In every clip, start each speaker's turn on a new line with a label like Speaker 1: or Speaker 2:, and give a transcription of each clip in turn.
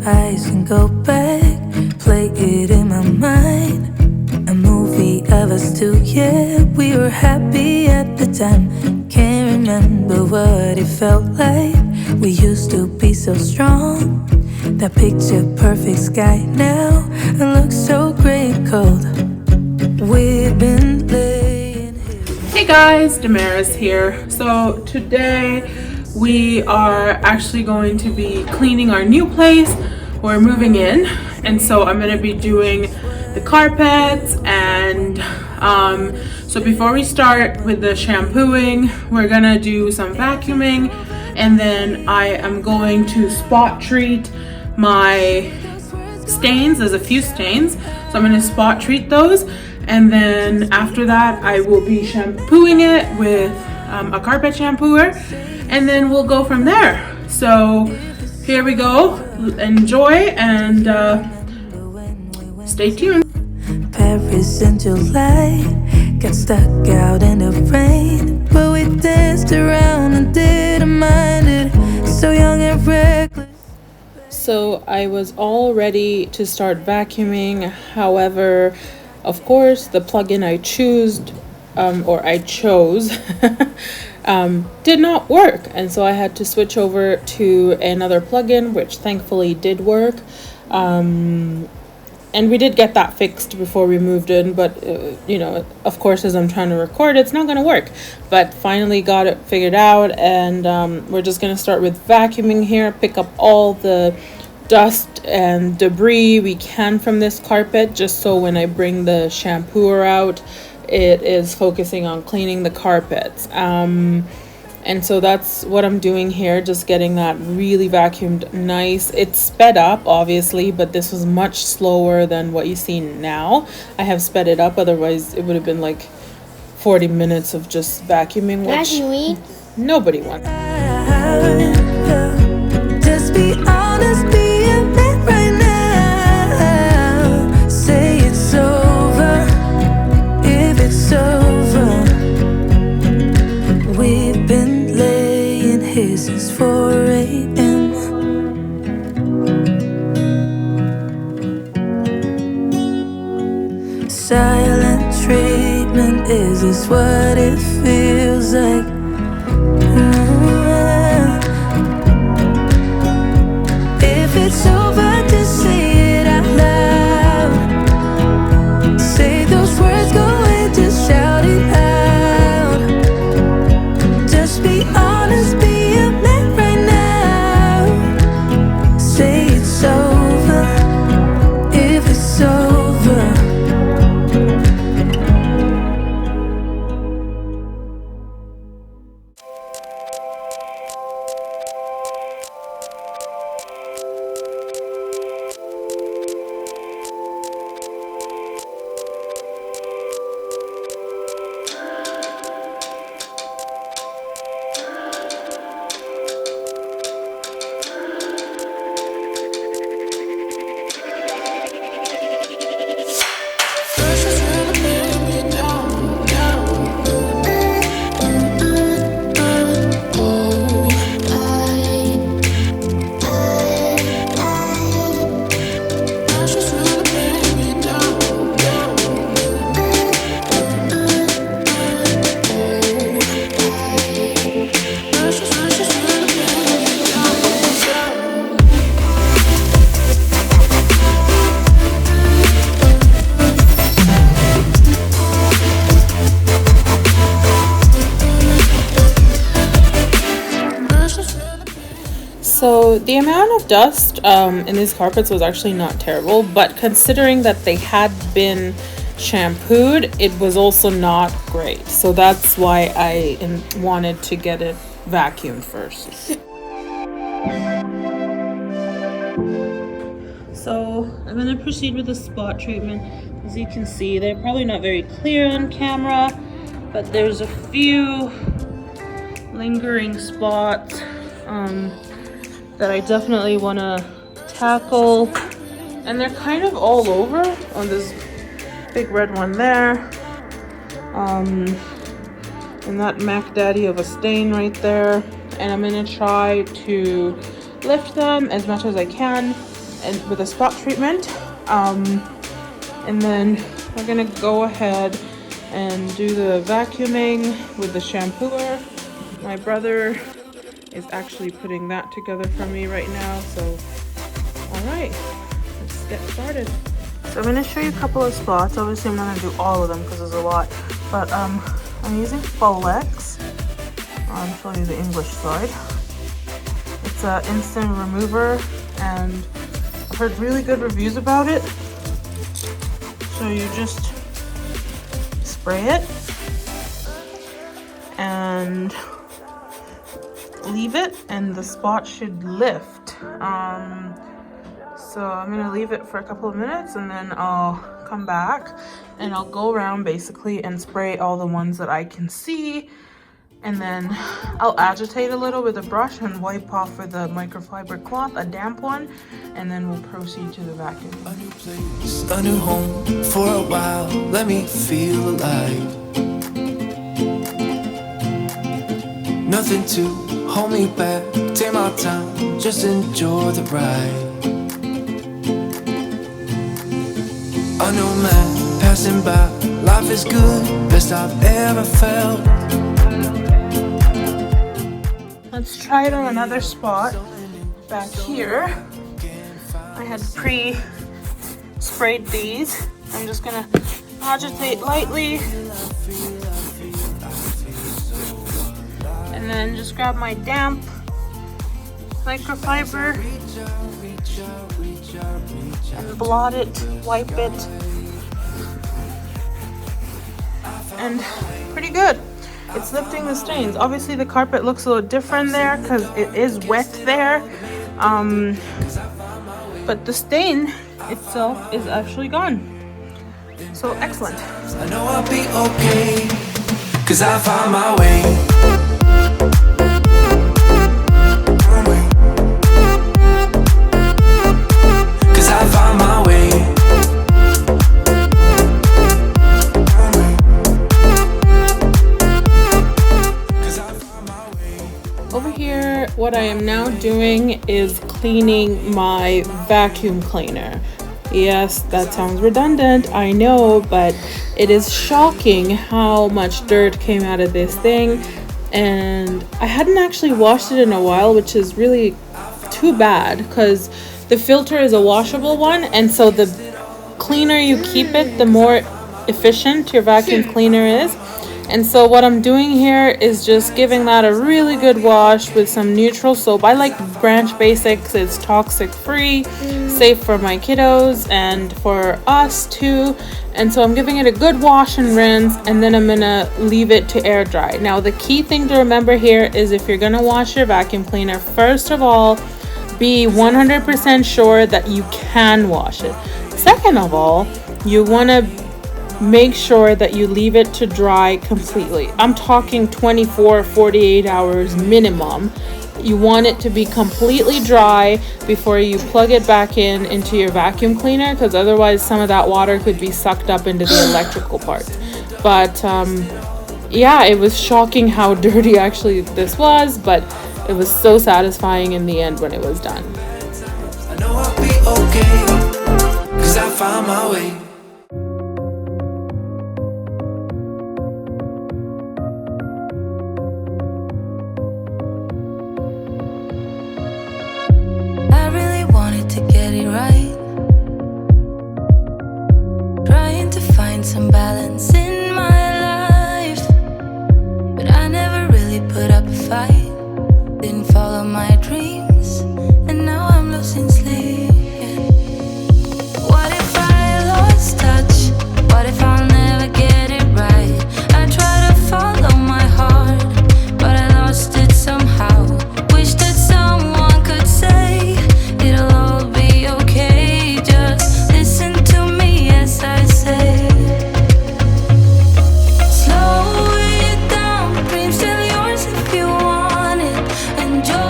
Speaker 1: eyes and go back, play it in my mind. A movie of us two, yeah, we were happy at the time. Can't remember what it felt like. We used to be so strong. That picture perfect sky now, it looks so gray and cold. We've been laying here.
Speaker 2: Hey guys, Damaris here. So today we are actually going to be cleaning our new place. We're moving in, and so I'm going to be doing the carpets. And so before we start with the shampooing, we're going to do some vacuuming, and then I am going to spot treat my stains. There's a few stains, so I'm going to spot treat those, and then after that I will be shampooing it with a carpet shampooer, and then we'll go from there. So here we go. Enjoy and stay tuned.
Speaker 1: Paris in July, got stuck out in the rain, but we danced around and didn't mind it. So young and reckless.
Speaker 2: So I was all ready to start vacuuming. However, of course, the plugin I chose did not work, and so I had to switch over to another plugin, which thankfully did work. And we did get that fixed before we moved in, but you know, of course, as I'm trying to record, it's not going to work. But finally got it figured out, and we're just going to start with vacuuming here, pick up all the dust and debris we can from this carpet, just so when I bring the shampooer out, it is focusing on cleaning the carpets. And so that's what I'm doing here, just getting that really vacuumed nice. It's sped up, obviously, but this was much slower than what you see now. I have sped it up, otherwise it would have been like 40 minutes of just vacuuming, which nobody wants.
Speaker 1: Just be honest, be a man right now. Say it's over, if it's over. We've been laying here since 4 a.m. Silent treatment, is this what it feels like? If it's over, just say it out loud. Say those words, go and just shout it out. Just be honest, be a man right now. Say it's over, if it's over.
Speaker 2: So the amount of dust in these carpets was actually not terrible, but considering that they had been shampooed, it was also not great. So that's why I wanted to get it vacuumed first. So I'm going to proceed with the spot treatment. As you can see, they're probably not very clear on camera, but there's a few lingering spots that I definitely want to tackle, and they're kind of all over. On this big red one there, and that Mac Daddy of a stain right there, and I'm gonna try to lift them as much as I can and with a spot treatment. And then we're gonna go ahead and do the vacuuming with the shampooer. My brother is actually putting that together for me right now. So, all right, let's get started. So I'm gonna show you a couple of spots. Obviously, I'm gonna do all of them because there's a lot. But I'm using Folex. I'll show you the English side. It's an instant remover, and I've heard really good reviews about it. So you just spray it and leave it, and the spot should lift. So I'm gonna leave it for a couple of minutes, and then I'll come back and I'll go around basically and spray all the ones that I can see, and then I'll agitate a little with a brush and wipe off with a microfiber cloth, a damp one, and then we'll proceed to the vacuum.
Speaker 3: A new place, a new home for a while, let me feel alive. Nothing to hold me back, take my time, just enjoy the ride. A new man passing by, life is good, best I've ever felt.
Speaker 2: Let's try it on another spot. Back here, I had pre-sprayed these. I'm just gonna agitate lightly. And then just grab my damp microfiber and blot it, wipe it, and pretty good. It's lifting the stains. Obviously the carpet looks a little different there because it is wet there, but the stain itself is actually gone. So excellent.
Speaker 3: I know I'll be okay, 'cause I found my way.
Speaker 2: Over here, what I am now doing is cleaning my vacuum cleaner. Yes, that sounds redundant, I know, but it is shocking how much dirt came out of this thing. And I hadn't actually washed it in a while, which is really too bad because the filter is a washable one, and so the cleaner you keep it, the more efficient your vacuum cleaner is. And so what I'm doing here is just giving that a really good wash with some neutral soap. I like Branch Basics. It's toxic free, safe for my kiddos and for us too. And so I'm giving it a good wash and rinse, and then I'm gonna leave it to air dry. Now the key thing to remember here is if you're gonna wash your vacuum cleaner, first of all, be 100% sure that you can wash it. Second of all, you wanna make sure that you leave it to dry completely. I'm talking 24, 48 hours minimum. You want it to be completely dry before you plug it back into your vacuum cleaner, because otherwise some of that water could be sucked up into the electrical part. But yeah, it was shocking how dirty actually this was, but it was so satisfying in the end when it was done.
Speaker 3: I know I'll be okay, 'cause I found my way.
Speaker 1: Some balance in my life, but I never really put up a fight. Didn't follow my dreams, and now I'm losing sleep. What if I lost touch? What if I'll never get it right? I try to follow my heart, but I lost it somehow. Wish that someone could say it'll all be okay. Just listen to me as I say. Enjoy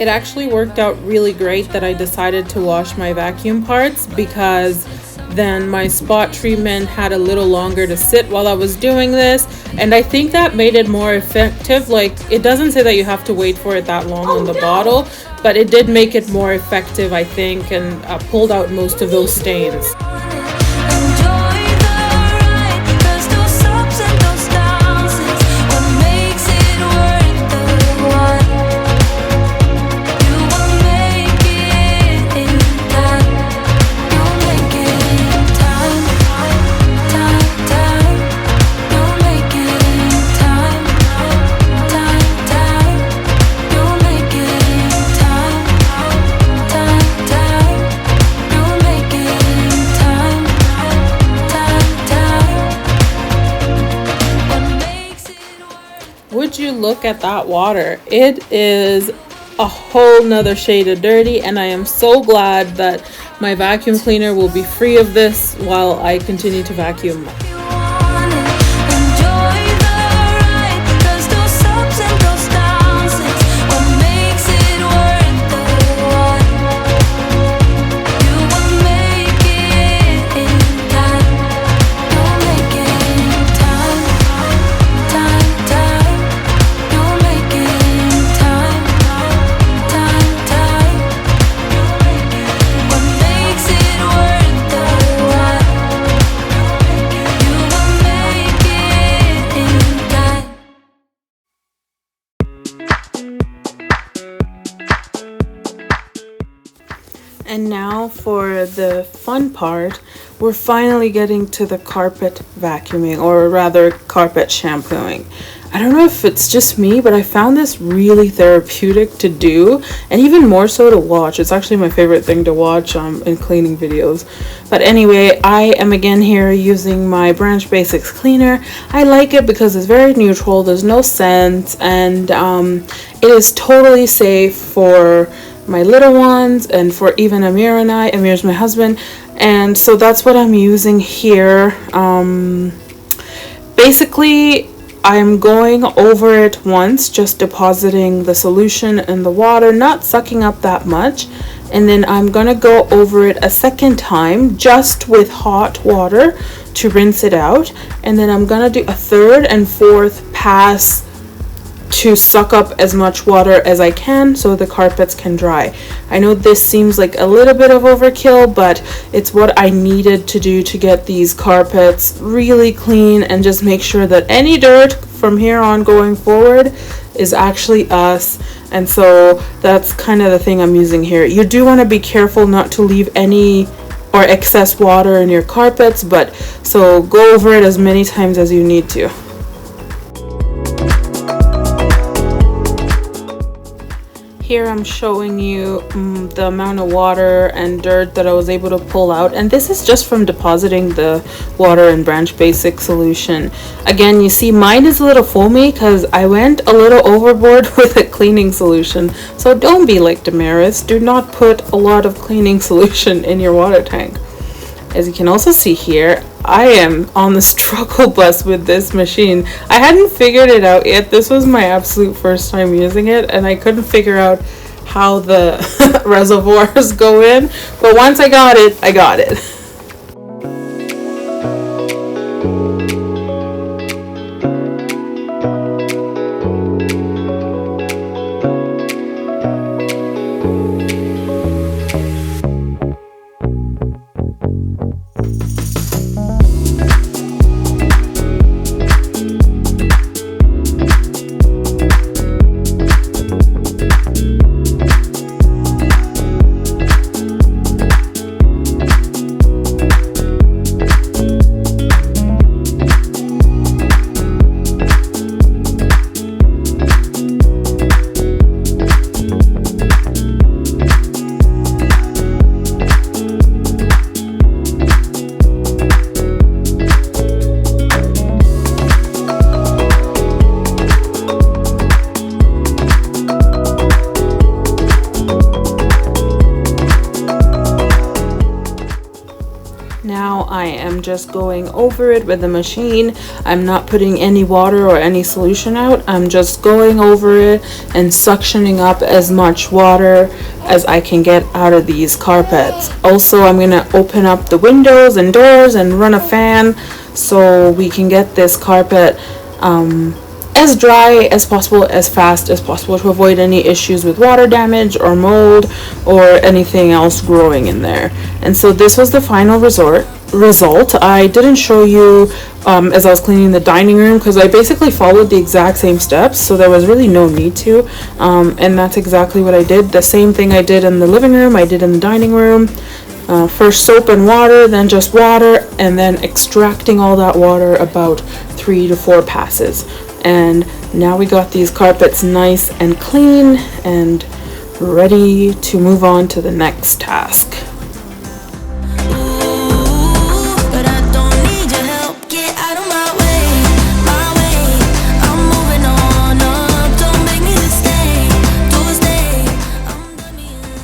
Speaker 2: it actually worked out really great that I decided to wash my vacuum parts, because then my spot treatment had a little longer to sit while I was doing this, and I think that made it more effective. Like, it doesn't say that you have to wait for it that long on the bottle, but it did make it more effective, I think, and pulled out most of those stains. Would you look at that water? It is a whole nother shade of dirty, and I am so glad that my vacuum cleaner will be free of this while I continue to vacuum. And now for the fun part, we're finally getting to the carpet vacuuming, or rather carpet shampooing. I don't know if it's just me, but I found this really therapeutic to do, and even more so to watch. It's actually my favorite thing to watch in cleaning videos. But anyway, I am again here using my Branch Basics cleaner. I like it because it's very neutral, there's no scent, and it is totally safe for my little ones and for even Amir and I. Amir's my husband, and so that's what I'm using here. Basically, I'm going over it once, just depositing the solution in the water, not sucking up that much, and then I'm gonna go over it a second time just with hot water to rinse it out, and then I'm gonna do a third and fourth pass to suck up as much water as I can so the carpets can dry. I know this seems like a little bit of overkill, but it's what I needed to do to get these carpets really clean and just make sure that any dirt from here on going forward is actually us. And so that's kind of the thing I'm using here. You do want to be careful not to leave any or excess water in your carpets, but so go over it as many times as you need to. Here I'm showing you the amount of water and dirt that I was able to pull out, and this is just from depositing the water in Branch Basic solution. Again, you see mine is a little foamy because I went a little overboard with the cleaning solution. So don't be like Damaris, do not put a lot of cleaning solution in your water tank. As you can also see here, I am on the struggle bus with this machine. I hadn't figured it out yet. This was my absolute first time using it, and I couldn't figure out how the reservoirs go in. But once I got it, I got it. I am just going over it with the machine. I'm not putting any water or any solution out. I'm just going over it and suctioning up as much water as I can get out of these carpets. Also, I'm going to open up the windows and doors and run a fan so we can get this carpet as dry as possible, as fast as possible, to avoid any issues with water damage or mold or anything else growing in there. And so this was the final result. I didn't show you as I was cleaning the dining room because I basically followed the exact same steps, so there was really no need to, and that's exactly what I did. The same thing I did in the living room, I did in the dining room. First soap and water, then just water, and then extracting all that water about 3 to 4 passes. And now we got these carpets nice and clean and ready to move on to the next task.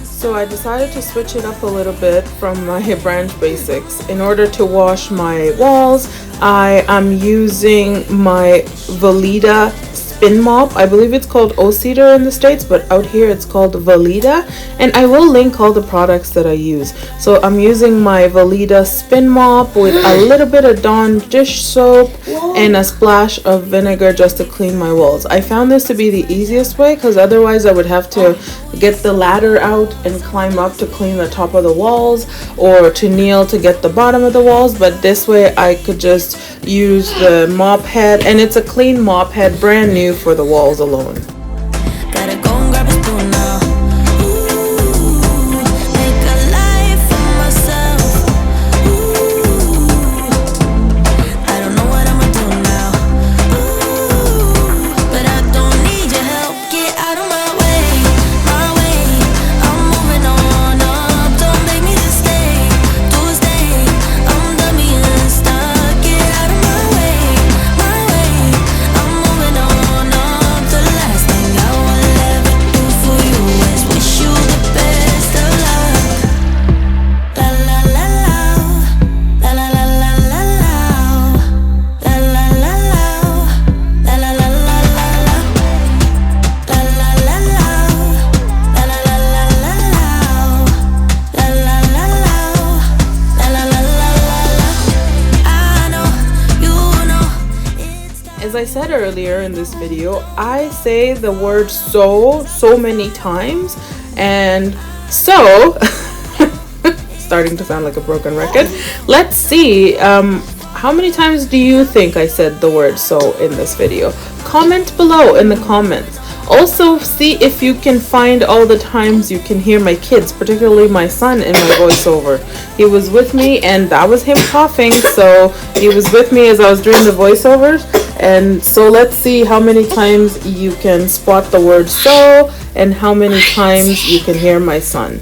Speaker 2: So I decided to switch it up a little bit from my branch basics. In order to wash my walls, I am using my VILEDA spin mop. I believe it's called O-Cedar in the States, but out here it's called VILEDA. And I will link all the products that I use. So I'm using my VILEDA spin mop with a little bit of Dawn dish soap and a splash of vinegar just to clean my walls. I found this to be the easiest way because otherwise I would have to get the ladder out and climb up to clean the top of the walls or to kneel to get the bottom of the walls. But this way I could just use the mop head, and it's a clean mop head, brand new for the walls alone.
Speaker 1: Gotta go and grab a spoon now. Ooh, make a life for myself. Ooh, I don't know what I'ma do now. Ooh, but I don't need your help. Get out of my way, my way. I'm moving on up. Don't make me to stay, to stay. I'm done being stuck. Get out of my way, my way. I'm moving on up. The last thing I will ever do for you is wish you the best of luck. La la la la, la la la la la la, la la la la, la la la la la, la la la la la, la la la la, la la la la la, la la la la la, la la la la la, la la la la la, la la la la la, la la la la la, la la la la la, la la la la la, la la la la la, la la la la la, la la la la la, la la la la la, la la la la la, la la la la la, la la la la la, la la la la la, la la la la la, la la la la la, I know, you know, it's time.
Speaker 2: As I said earlier in this video, I say the word so many times, and so starting to sound like a broken record. Let's see, how many times do you think I said the word so in this video? Comment below in the comments. Also, see if you can find all the times you can hear my kids, particularly my son, in my voiceover. He was with me, and that was him coughing, so he was with me as I was doing the voiceovers. And so let's see how many times you can spot the word so and how many times you can hear my son.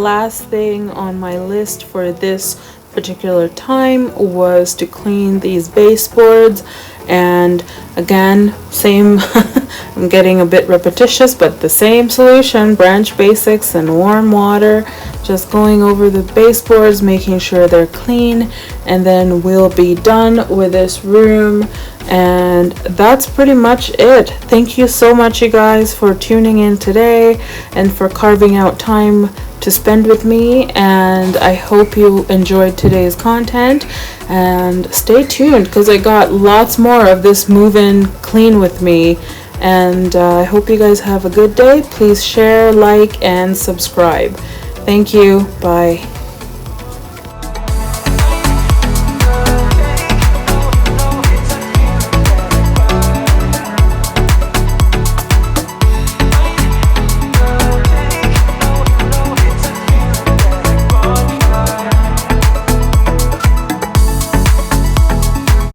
Speaker 2: last thing on my list for this particular time was to clean these baseboards. And again, same I'm getting a bit repetitious, but the same solution: branch basics and warm water, just going over the baseboards, making sure they're clean, and then we'll be done with this room. And that's pretty much it. Thank you so much, you guys, for tuning in today and for carving out time to spend with me. And I hope you enjoyed today's content, and stay tuned because I got lots more of this move in clean with me. And I hope you guys have a good day. Please share, like, and subscribe. Thank you. Bye.